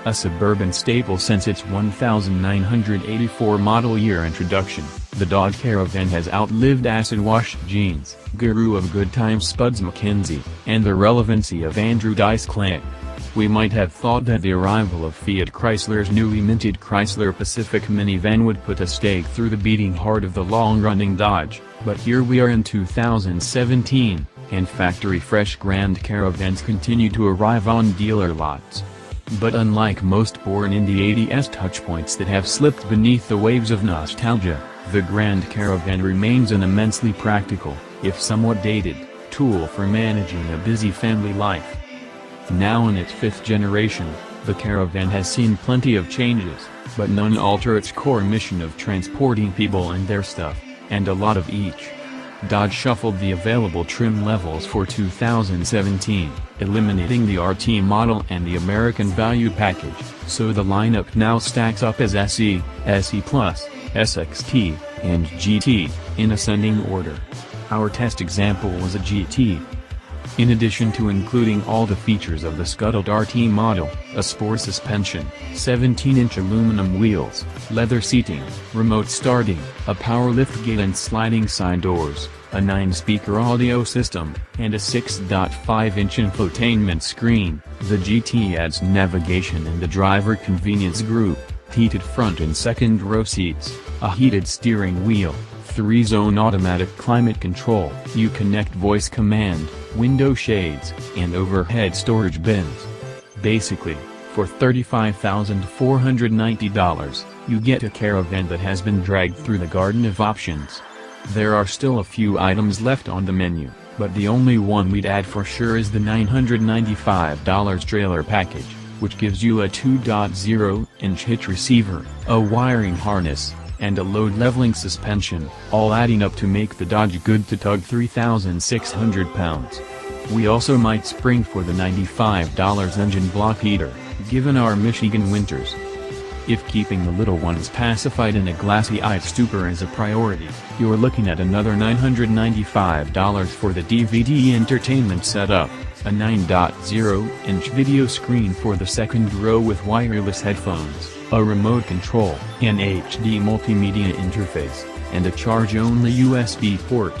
a suburban staple since its 1984 model year introduction. The Dodge Caravan has outlived acid-wash jeans, guru of good times Spuds MacKenzie, and the relevancy of Andrew Dice Clay. We might have thought that the arrival of Fiat Chrysler's newly minted Chrysler Pacific minivan would put a stake through the beating heart of the long-running Dodge, but here we are in 2017, and factory-fresh Grand Caravans continue to arrive on dealer lots. But unlike most born in the 80s touchpoints that have slipped beneath the waves of nostalgia, the Grand Caravan remains an immensely practical, if somewhat dated, tool for managing a busy family life. Now in its fifth generation, the Caravan has seen plenty of changes, but none alter its core mission of transporting people and their stuff, and a lot of each. Dodge shuffled the available trim levels for 2017, eliminating the RT model and the American Value package, so the lineup now stacks up as SE, SE Plus, SXT, and GT, in ascending order. Our test example was a GT. In addition to including all the features of the scuttled RT model, a sport suspension, 17-inch aluminum wheels, leather seating, remote starting, a power liftgate and sliding side doors, a 9-speaker audio system, and a 6.5-inch infotainment screen, the GT adds navigation and the driver convenience group, heated front and second row seats, a heated steering wheel, 3-zone automatic climate control, Uconnect Voice Command, window shades, and overhead storage bins. Basically, for $35,490, you get a Caravan that has been dragged through the garden of options. There are still a few items left on the menu, but the only one we'd add for sure is the $995 trailer package, which gives you a 2.0-inch hitch receiver, a wiring harness, and a load-leveling suspension, all adding up to make the Dodge good to tug 3,600 pounds. We also might spring for the $95 engine block heater, given our Michigan winters. If keeping the little ones pacified in a glassy ice stupor is a priority, you're looking at another $995 for the DVD entertainment setup, a 9.0-inch video screen for the second row with wireless headphones, a remote control, an HD multimedia interface, and a charge-only USB port.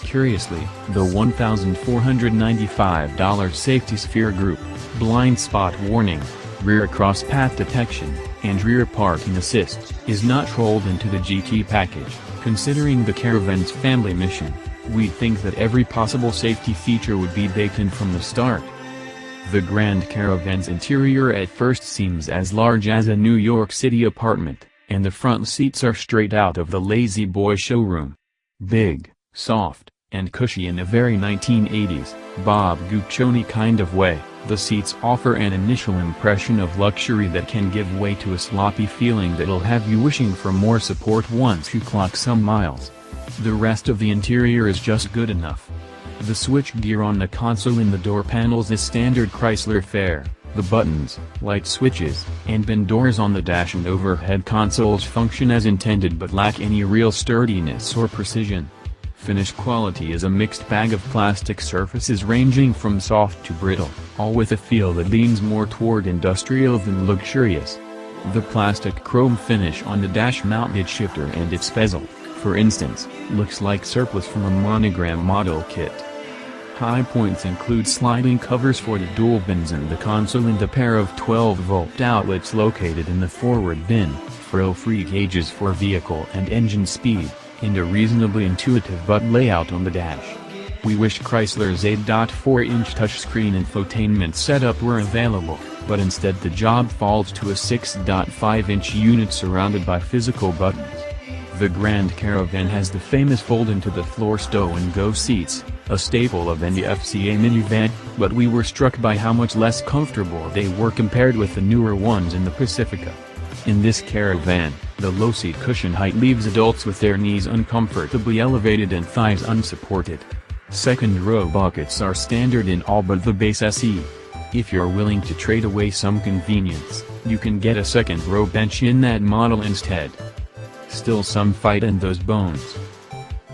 Curiously, the $1,495 safety sphere group, blind spot warning, rear cross-path detection, and rear parking assist, is not rolled into the GT package. Considering the Caravan's family mission, we'd think that every possible safety feature would be baked in from the start. The Grand Caravan's interior at first seems as large as a New York City apartment, and the front seats are straight out of the Lazy Boy showroom. Big, soft, and cushy in a very 1980s, Bob Guccione kind of way, the seats offer an initial impression of luxury that can give way to a sloppy feeling that'll have you wishing for more support once you clock some miles. The rest of the interior is just good enough. The switchgear on the console in the door panels is standard Chrysler fare. The buttons, light switches, and bin doors on the dash and overhead consoles function as intended but lack any real sturdiness or precision. Finish quality is a mixed bag of plastic surfaces ranging from soft to brittle, all with a feel that leans more toward industrial than luxurious. The plastic chrome finish on the dash-mounted shifter and its bezel, for instance, looks like surplus from a monogram model kit. High points include sliding covers for the dual bins in the console and a pair of 12-volt outlets located in the forward bin, frill-free gauges for vehicle and engine speed, and a reasonably intuitive butt layout on the dash. We wish Chrysler's 8.4-inch touchscreen infotainment setup were available, but instead the job falls to a 6.5-inch unit surrounded by physical buttons. The Grand Caravan has the famous fold-into-the-floor stow-and-go seats, a staple of any FCA minivan, but we were struck by how much less comfortable they were compared with the newer ones in the Pacifica. In this Caravan, the low seat cushion height leaves adults with their knees uncomfortably elevated and thighs unsupported. Second-row buckets are standard in all but the base SE. If you're willing to trade away some convenience, you can get a second-row bench in that model instead. Still some fight in those bones.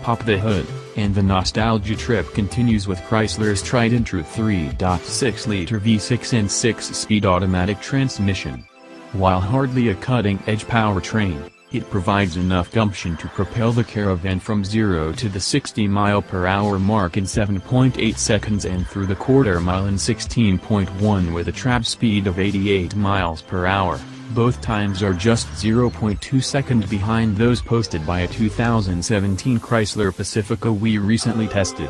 Pop the hood, and the nostalgia trip continues with Chrysler's tried-and-true 3.6-liter V6 and 6-speed automatic transmission, While hardly a cutting-edge powertrain, it provides enough gumption to propel the Caravan from 0 to the 60-mile-per-hour mark in 7.8 seconds and through the quarter-mile in 16.1 with a trap speed of 88 miles per hour. Both times are just 0.2 seconds behind those posted by a 2017 Chrysler Pacifica we recently tested.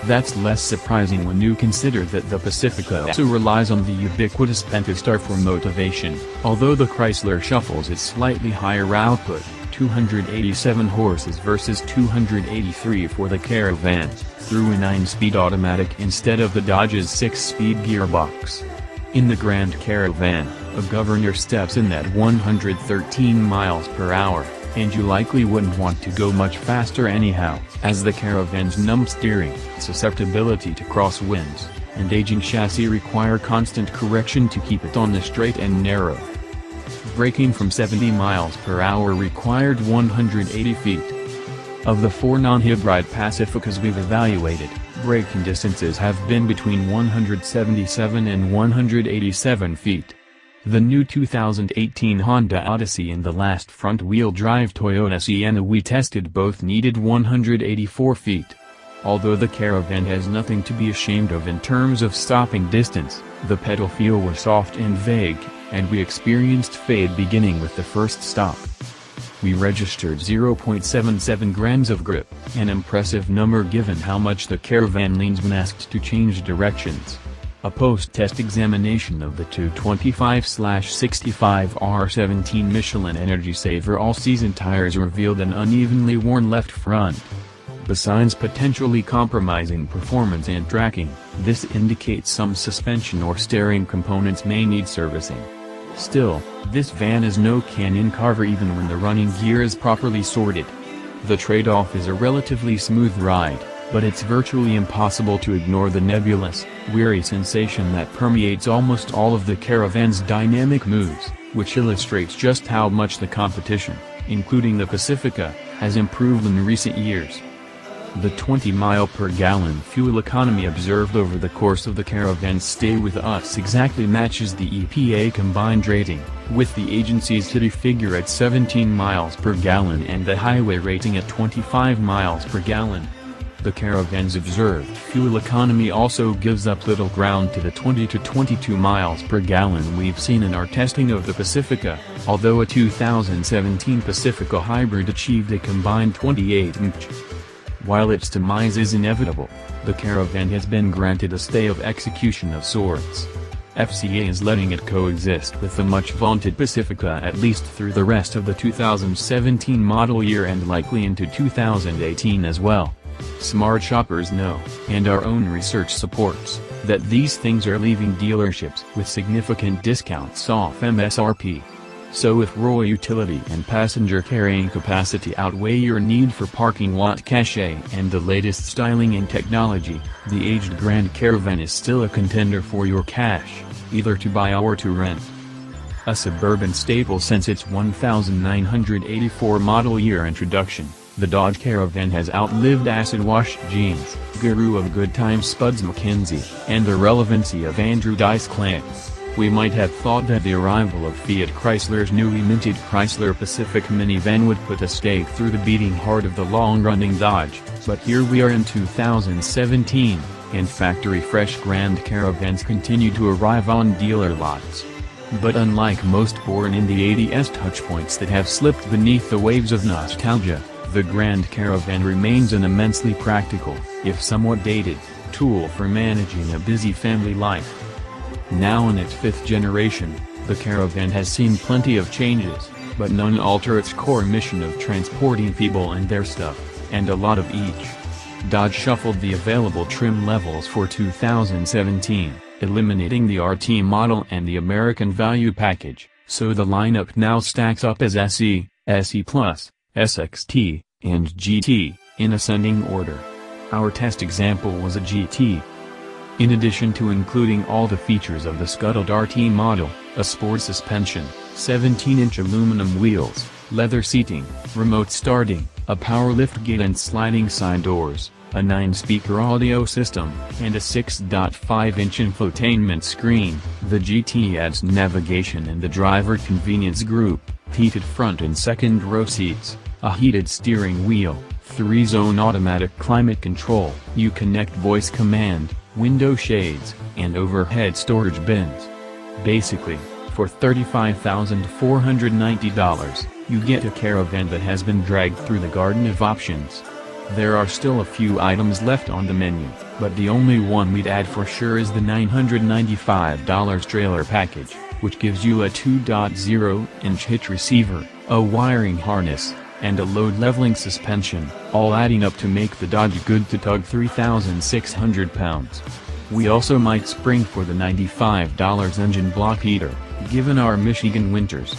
That's less surprising when you consider that the Pacifica also relies on the ubiquitous Pentastar for motivation, although the Chrysler shuffles its slightly higher output, 287 horses versus 283 for the Caravan, through a 9-speed automatic instead of the Dodge's 6-speed gearbox. In the Grand Caravan, a governor steps in at 113 miles per hour, and you likely wouldn't want to go much faster anyhow, as the Caravan's numb steering, susceptibility to crosswinds, and aging chassis require constant correction to keep it on the straight and narrow. Braking from 70 miles per hour required 180 feet. Of the 4 non-hybrid Pacificas we've evaluated, braking distances have been between 177 and 187 feet. The new 2018 Honda Odyssey and the last front-wheel drive Toyota Sienna we tested both needed 184 feet. Although the Caravan has nothing to be ashamed of in terms of stopping distance, the pedal feel was soft and vague, and we experienced fade beginning with the first stop. We registered 0.77 grams of grip, an impressive number given how much the Caravan leans when asked to change directions. A post-test examination of the 225/65R17 Michelin Energy Saver all-season tires revealed an unevenly worn left front. Besides potentially compromising performance and tracking, this indicates some suspension or steering components may need servicing. Still, this van is no canyon carver even when the running gear is properly sorted. The trade-off is a relatively smooth ride, but it's virtually impossible to ignore the nebulous, weary sensation that permeates almost all of the Caravan's dynamic moves, which illustrates just how much the competition, including the Pacifica, has improved in recent years. The 20-mile-per-gallon fuel economy observed over the course of the Caravan's stay with us exactly matches the EPA combined rating, with the agency's city figure at 17 miles per gallon and the highway rating at 25 miles per gallon. The Caravan's observed fuel economy also gives up little ground to the 20 to 22 miles per gallon we've seen in our testing of the Pacifica, although a 2017 Pacifica Hybrid achieved a combined 28 mph. While its demise is inevitable, the Caravan has been granted a stay of execution of sorts. FCA is letting it coexist with the much-vaunted Pacifica at least through the rest of the 2017 model year and likely into 2018 as well. Smart shoppers know, and our own research supports, that these things are leaving dealerships with significant discounts off MSRP. So if raw utility and passenger carrying capacity outweigh your need for parking lot cachet and the latest styling and technology, the aged Grand Caravan is still a contender for your cash, either to buy or to rent. A suburban staple since its 1984 model year introduction, the Dodge Caravan has outlived acid-wash jeans, guru of good times Spuds MacKenzie, and the relevancy of Andrew Dice Clay. We might have thought that the arrival of Fiat Chrysler's newly minted Chrysler Pacifica minivan would put a stake through the beating heart of the long-running Dodge, but here we are in 2017, and factory-fresh Grand Caravans continue to arrive on dealer lots. But unlike most born in the 80s touchpoints that have slipped beneath the waves of nostalgia, the Grand Caravan remains an immensely practical, if somewhat dated, tool for managing a busy family life. Now in its 5th generation, the Caravan has seen plenty of changes, but none alter its core mission of transporting people and their stuff, and a lot of each. Dodge shuffled the available trim levels for 2017, eliminating the RT model and the American Value package, so the lineup now stacks up as SE, SE+, SXT, and GT, in ascending order. Our test example was a GT. In addition to including all the features of the scuttled RT model, a sport suspension, 17-inch aluminum wheels, leather seating, remote starting, a power liftgate and sliding side doors, a 9-speaker audio system, and a 6.5-inch infotainment screen. The GT adds navigation and the driver convenience group, heated front and second row seats, a heated steering wheel, 3-zone automatic climate control, Uconnect Voice Command, window shades, and overhead storage bins. Basically, for $35,490, you get a Caravan that has been dragged through the garden of options. There are still a few items left on the menu, but the only one we'd add for sure is the $995 trailer package, which gives you a 2.0-inch hitch receiver, a wiring harness, and a load-leveling suspension, all adding up to make the Dodge good to tug 3,600 pounds. We also might spring for the $95 engine block heater, given our Michigan winters.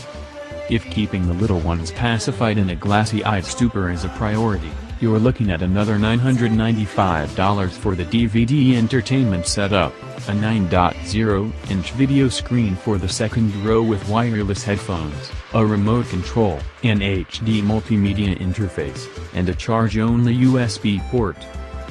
If keeping the little ones pacified in a glassy-eyed stupor is a priority, you're looking at another $995 for the DVD entertainment setup, a 9.0-inch video screen for the second row with wireless headphones, a remote control, an HD multimedia interface, and a charge-only USB port.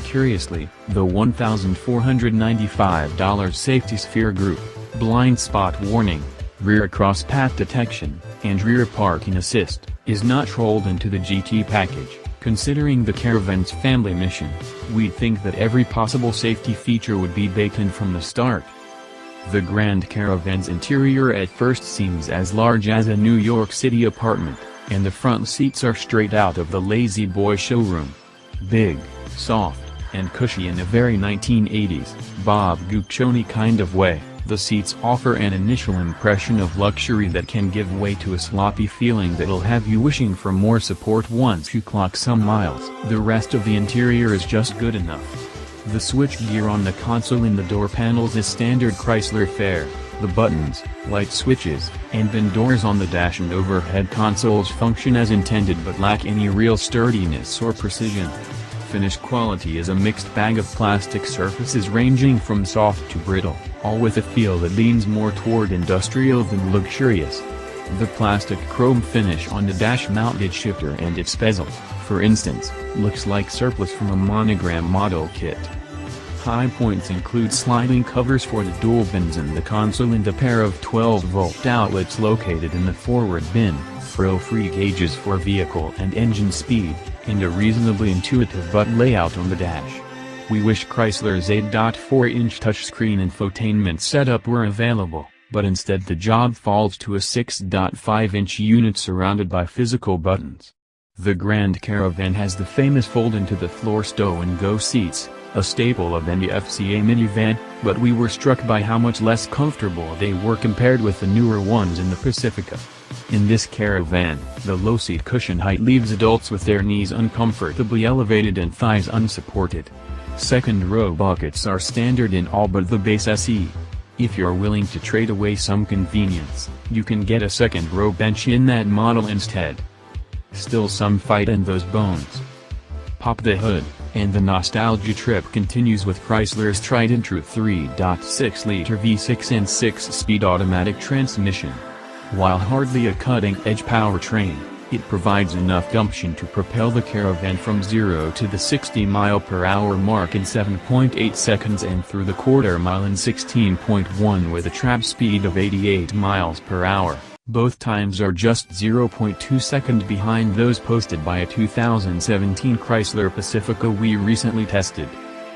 Curiously, the $1,495 safety sphere group, blind spot warning, rear cross-path detection, and rear parking assist, is not rolled into the GT package. Considering the Caravan's family mission, we'd think that every possible safety feature would be baked in from the start. The Grand Caravan's interior at first seems as large as a New York City apartment, and the front seats are straight out of the Lazy Boy showroom. Big, soft, and cushy in a very 1980s, Bob Guccione kind of way, the seats offer an initial impression of luxury that can give way to a sloppy feeling that'll have you wishing for more support once you clock some miles. The rest of the interior is just good enough. The switchgear on the console and the door panels is standard Chrysler fare. The buttons, light switches, and bin doors on the dash and overhead consoles function as intended but lack any real sturdiness or precision. Finish quality is a mixed bag of plastic surfaces ranging from soft to brittle, all with a feel that leans more toward industrial than luxurious. The plastic chrome finish on the dash-mounted shifter and its bezel, for instance, looks like surplus from a monogram model kit. High points include sliding covers for the dual bins in the console and a pair of 12-volt outlets located in the forward bin, frill-free gauges for vehicle and engine speed, and a reasonably intuitive button layout on the dash. We wish Chrysler's 8.4-inch touchscreen infotainment setup were available, but instead the job falls to a 6.5-inch unit surrounded by physical buttons. The Grand Caravan has the famous fold-into-the-floor stow-and-go seats, a staple of any FCA minivan, but we were struck by how much less comfortable they were compared with the newer ones in the Pacifica. In this Caravan, the low seat cushion height leaves adults with their knees uncomfortably elevated and thighs unsupported. Second row buckets are standard in all but the base SE. If you're willing to trade away some convenience, you can get a second row bench in that model instead. Still some fight in those bones. Pop the hood, and the nostalgia trip continues with Chrysler's tried-and-true 3.6-liter V6 and 6-speed automatic transmission. While hardly a cutting-edge powertrain, it provides enough gumption to propel the Caravan from 0 to the 60-mile-per-hour mark in 7.8 seconds and through the quarter-mile in 16.1 with a trap speed of 88 miles per hour. Both times are just 0.2 seconds behind those posted by a 2017 Chrysler Pacifica we recently tested.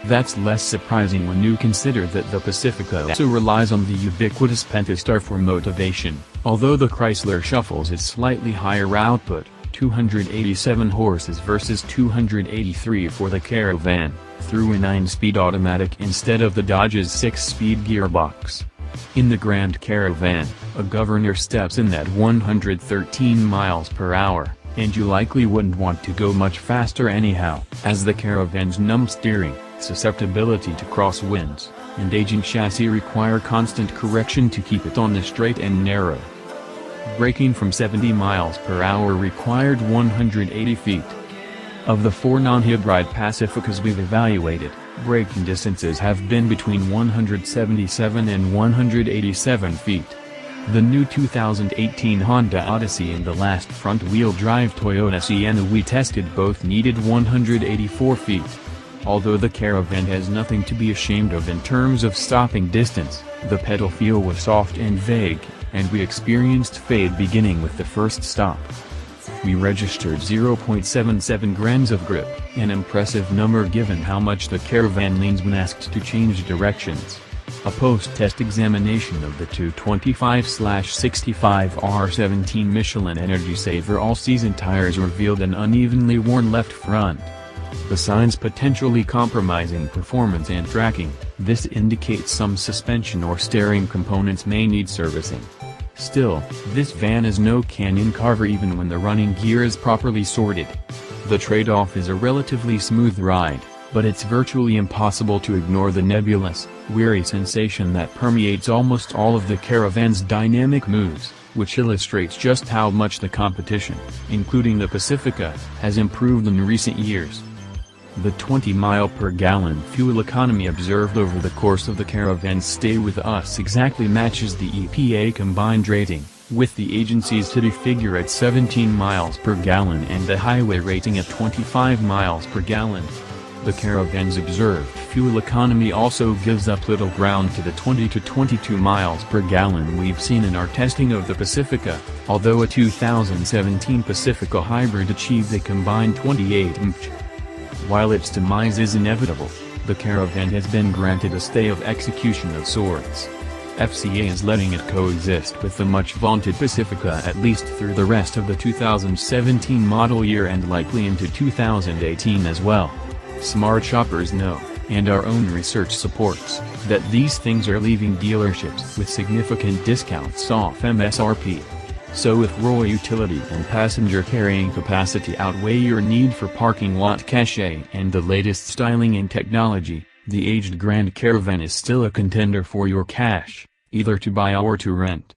That's less surprising when you consider that the Pacifica also relies on the ubiquitous Pentastar for motivation, although the Chrysler shuffles its slightly higher output, 287 horses versus 283 for the Caravan, through a 9-speed automatic instead of the Dodge's 6-speed gearbox. In the Grand Caravan, a governor steps in at 113 miles per hour, and you likely wouldn't want to go much faster anyhow, as the Caravan's numb steering, susceptibility to crosswinds, and aging chassis require constant correction to keep it on the straight and narrow. Braking from 70 miles per hour required 180 feet. Of the 4 non-hybrid Pacificas we've evaluated, braking distances have been between 177 and 187 feet. The new 2018 Honda Odyssey and the last front-wheel drive Toyota Sienna we tested both needed 184 feet. Although the Caravan has nothing to be ashamed of in terms of stopping distance, the pedal feel was soft and vague, and we experienced fade beginning with the first stop. We registered 0.77 grams of grip, an impressive number given how much the Caravan leans when asked to change directions. A post-test examination of the 225/65 R17 Michelin Energy Saver all-season tires revealed an unevenly worn left front. Besides potentially compromising performance and tracking, this indicates some suspension or steering components may need servicing. Still, this van is no canyon carver even when the running gear is properly sorted. The trade-off is a relatively smooth ride, but it's virtually impossible to ignore the nebulous, weary sensation that permeates almost all of the Caravan's dynamic moves, which illustrates just how much the competition, including the Pacifica, has improved in recent years. The 20-mile-per-gallon fuel economy observed over the course of the Caravan's stay with us exactly matches the EPA combined rating, with the agency's city figure at 17 miles per gallon and the highway rating at 25 miles per gallon. The Caravan's observed fuel economy also gives up little ground to the 20 to 22 miles per gallon we've seen in our testing of the Pacifica, although a 2017 Pacifica hybrid achieved a combined 28 mph. While its demise is inevitable, the Caravan has been granted a stay of execution of sorts. FCA is letting it coexist with the much-vaunted Pacifica at least through the rest of the 2017 model year and likely into 2018 as well. Smart shoppers know, and our own research supports, that these things are leaving dealerships with significant discounts off MSRP. So if raw utility and passenger carrying capacity outweigh your need for parking lot cachet and the latest styling and technology, the aged Grand Caravan is still a contender for your cash, either to buy or to rent.